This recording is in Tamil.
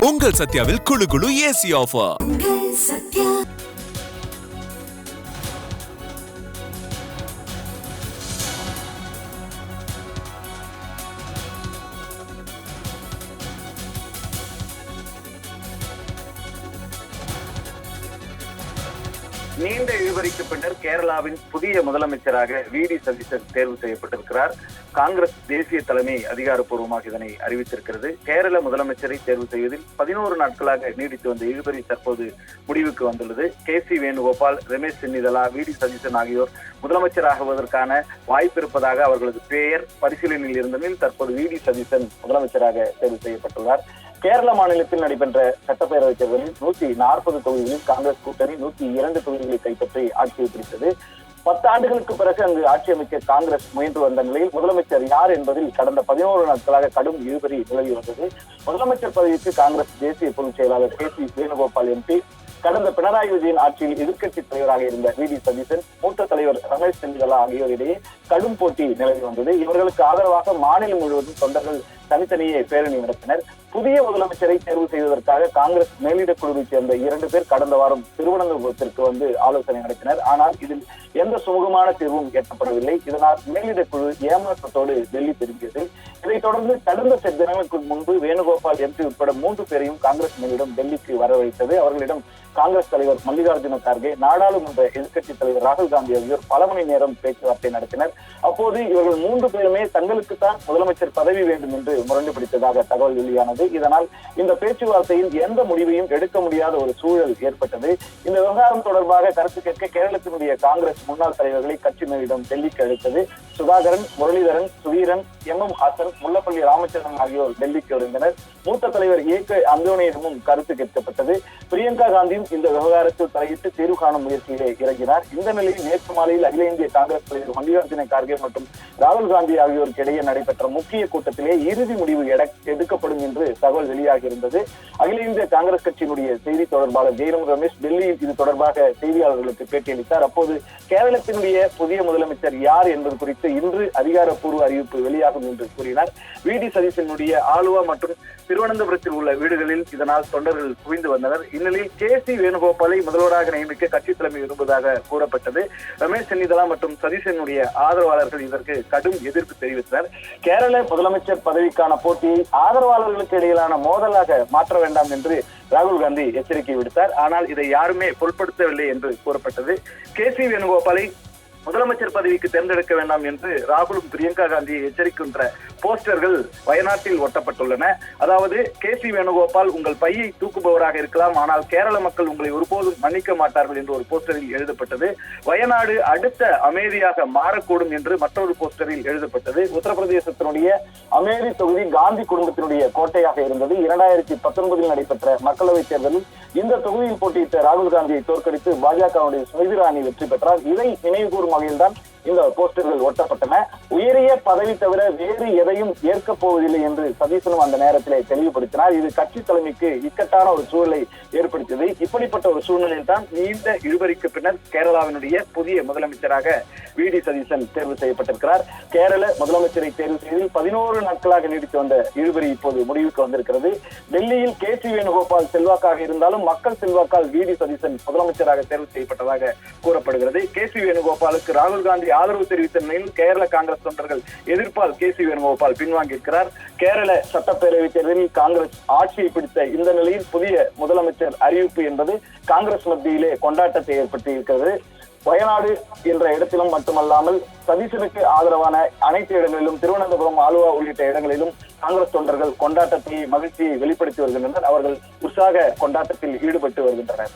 உங்கள் சத்யாவில் குளு குளு ஏசி ஆஃபர். நீண்ட இழுபறிக்கு பின்னர் கேரளாவின் புதிய முதலமைச்சராக வி.டி. சதீசன் தேர்வு செய்யப்பட்டிருக்கிறார். காங்கிரஸ் தேசிய தலைமை அதிகாரப்பூர்வமாக இதனை அறிவித்திருக்கிறது. கேரள முதலமைச்சரை தேர்வு செய்வதில் 11 நாட்களாக நீடித்து வந்த இழுபறி தற்போது முடிவுக்கு வந்துள்ளது. கே.சி. வேணுகோபால், ரமேஷ் சென்னிதலா, வி.டி. சதீசன் ஆகியோர் முதலமைச்சராகுவதற்கான வாய்ப்பு இருப்பதாக அவர்களது பெயர் பரிசீலனையில் இருந்ததில் தற்போது வி.டி. சதீசன் முதலமைச்சராக தேர்வு செய்யப்பட்டுள்ளார். கேரள மாநிலத்தில் நடைபெற்ற சட்டப்பேரவைத் தேர்தலில் 140 தொகுதிகளில் காங்கிரஸ் கூட்டணி 102 தொகுதிகளை கைப்பற்றி ஆட்சியை பிடித்தது. 10 ஆண்டுகளுக்கு பிறகு அங்கு ஆட்சி அமைக்க காங்கிரஸ் முயன்று வந்த நிலையில் முதலமைச்சர் யார் என்பதில் கடந்த 11 நாட்களாக கடும் இழுபறி நிலவி வந்தது. முதலமைச்சர் பதவிக்கு காங்கிரஸ் தேசிய பொதுச் செயலாளர் கே.சி. வேணுகோபால் எம்பி, கடந்த பினராயி விஜயன் ஆட்சியில் எதிர்க்கட்சி தலைவராக இருந்த வி.டி. சதீசன், மூத்த தலைவர் ரமேஷ் சென்னிதலா ஆகியோரிடையே கடும் போட்டி நிலவி வந்தது. இவர்களுக்கு ஆதரவாக மாநிலம் முழுவதும் தொண்டர்கள் தனித்தனியே பேரணி நடத்தினர். புதிய முதலமைச்சரை தேர்வு செய்வதற்காக காங்கிரஸ் மேலிட குழுவைச் சேர்ந்த 2 பேர் கடந்த வாரம் திருவனந்தபுரத்திற்கு வந்து ஆலோசனை நடத்தினர். ஆனால் இதில் எந்த சுமூகமான தீர்வும் எட்டப்படவில்லை. இதனால் மேலிட குழு ஏமாற்றத்தோடு டெல்லி திரும்பியது. இதைத் தொடர்ந்து கடந்த சில தினங்களுக்கு முன்பு வேணுகோபால் எம்பி உட்பட 3 பேரையும் காங்கிரஸ் மேலிடம் டெல்லிக்கு வரவழைத்தது. அவர்களிடம் காங்கிரஸ் தலைவர் மல்லிகார்ஜுன கார்கே, நாடாளுமன்ற எதிர்க்கட்சி தலைவர் ராகுல் காந்தி ஆகியோர் பல மணி நேரம் பேச்சுவார்த்தை நடத்தினர். அப்போது இவர்கள் 3 பேருமே தங்களுக்குத்தான் முதலமைச்சர் பதவி வேண்டும் என்று முரண்டு பிடித்ததாக தகவல் வெளியானது. இதனால் இந்த பேச்சுவார்த்தையில் எந்த முடிவையும் எடுக்க முடியாத ஒரு சூழல் ஏற்பட்டது. இந்த விவகாரம் தொடர்பாக கருத்து கேட்க கேரளத்தினுடைய காங்கிரஸ் முன்னாள் தலைவர்களை கட்சி மேலிடம் டெல்லிக்கு அழைத்தது. சுதாகரன், முரளிதரன், சுவீரன், எம்.எம். ஹாசன், முல்லப்பள்ளி ராமச்சந்திரன் ஆகியோர் டெல்லிக்கு வருகின்றனர். மூத்த தலைவர் ஏ.கே. அந்தோனியிடமும் கருத்து கேட்கப்பட்டது. பிரியங்கா காந்தியும் இந்த விவகாரத்தில் தலையிட்டு தீர்வு காணும் முயற்சியிலே இறங்கினார். இந்த நிலையில் நேற்று மாலையில் அகில இந்திய காங்கிரஸ் தலைவர் மல்லிகார்ஜுன கார்கே மற்றும் ராகுல் காந்தி ஆகியோருக்கு இடையே நடைபெற்ற முக்கிய கூட்டத்திலே இறுதி முடிவு எடுக்கப்படும் என்று தகவல் வெளியாகி இருந்தது. அகில இந்திய காங்கிரஸ் கட்சியினுடைய செய்தி தொடர்பாளர் ஜெய்ராம் ரமேஷ் டெல்லியில் இது தொடர்பாக செய்தியாளர்களுக்கு பேட்டியளித்தார். அப்போது கேரளத்தினுடைய புதிய முதலமைச்சர் யார் என்பது குறித்து இன்று அதிகாரப்பூர்வ அறிவிப்பு வெளியாகும் என்று கூறினார். வி.டி. சதீசனுடைய ஆலுவா மற்றும் திருவனந்தபுரத்தில் உள்ள வீடுகளில் இதனால் தொண்டர்கள் குவிந்து வந்தனர். இந்நிலையில் கே.சி. வேணுகோபாலை முதல்வராக நியமிக்க கட்சி தலைமை விரும்புவதாக கூறப்பட்டது. ரமேஷ் சென்னிதலா மற்றும் சதீசனுடைய ஆதரவாளர்கள் இதற்கு கடும் எதிர்ப்பு தெரிவித்தனர். கேரள முதலமைச்சர் பதவிக்கான போட்டியை ஆதரவாளர்களுக்கு இடையிலான மோதலாக மாற்ற வேண்டாம் என்று ராகுல் காந்தி எச்சரிக்கை விடுத்தார். ஆனால் இதை யாருமே பொருட்படுத்தவில்லை என்று கூறப்பட்டது. கே.சி. வேணுகோபாலை முதலமைச்சர் பதவிக்கு தேர்ந்தெடுக்க வேண்டாம் என்று ராகுலும் பிரியங்கா காந்தியை எச்சரிக்கின்ற போஸ்டர்கள் வயநாட்டில் ஒட்டப்பட்டுள்ளன. அதாவது, கே.சி. வேணுகோபால் உங்கள் பையை தூக்குபவராக இருக்கலாம், ஆனால் கேரள மக்கள் உங்களை ஒருபோதும் மன்னிக்க மாட்டார்கள் என்று ஒரு போஸ்டரில் எழுதப்பட்டது. வயநாடு அடுத்த அமேதியாக மாறக்கூடும் என்று மற்றொரு போஸ்டரில் எழுதப்பட்டது. உத்தரப்பிரதேசத்தினுடைய அமேதி தொகுதி காந்தி குடும்பத்தினுடைய கோட்டையாக இருந்தது. 2019 நடைபெற்ற மக்களவைத் தேர்தலில் இந்த தொகுதியில் போட்டியிட்ட ராகுல் காந்தியை தோற்கடித்து பாஜகவுடைய ஸ்மிருதி இரானி வெற்றி பெற்றார். இதை நினைவு கூறும் வகையில்தான் இந்த போஸ்டர்கள் ஒட்டப்பட்டன. உயரிய பதவி தவிர வேறு எதையும் ஏற்கப் போவதில்லை என்று சதீசனும் அந்த நேரத்திலே தெளிவுபடுத்தினார். இது கட்சி தலைமைக்கு இக்கட்டான ஒரு சூழலை ஏற்படுத்தியது. இப்படிப்பட்ட ஒரு சூழ்நிலையில் தான் நீண்ட இழுபறிக்கு பின்னர் கேரளாவினுடைய புதிய முதலமைச்சராக வி.டி. சதீசன் தேர்வு செய்யப்பட்டிருக்கிறார். கேரள முதலமைச்சரை தேர்வு செய்வதில் 11 நாட்களாக நீடித்து வந்த இழுபறி இப்போது முடிவுக்கு வந்திருக்கிறது. டெல்லியில் கே.சி. வேணுகோபால் செல்வாக்காக இருந்தாலும் மக்கள் செல்வாக்கால் வி.டி. சதீசன் முதலமைச்சராக தேர்வு செய்யப்பட்டதாக கூறப்படுகிறது. கே.சி. வேணுகோபாலுக்கு ராகுல் காந்தி ஆதரவு தெரிவித்த நிலையில் கேரள காங்கிரஸ் தொண்டர்கள் எதிர்ப்பால் கே.சி. வேணுகோபால் பின்வாங்கியிருக்கிறார். கேரள சட்டப்பேரவை தேர்தலில் காங்கிரஸ் ஆட்சியை பிடித்த இந்த நிலையில் புதிய முதலமைச்சர் அறிவிப்பு என்பது காங்கிரஸ் மத்தியிலே கொண்டாட்டத்தை ஏற்படுத்தி இருக்கிறது. வயநாடு என்ற இடத்திலும் மட்டுமல்லாமல் சதீசனுக்கு ஆதரவான அனைத்து இடங்களிலும், திருவனந்தபுரம், ஆலுவா உள்ளிட்ட இடங்களிலும் காங்கிரஸ் தொண்டர்கள் கொண்டாட்டத்தை, மகிழ்ச்சியை வெளிப்படுத்தி வருகின்றனர். அவர்கள் உற்சாக கொண்டாட்டத்தில் ஈடுபட்டு வருகின்றனர்.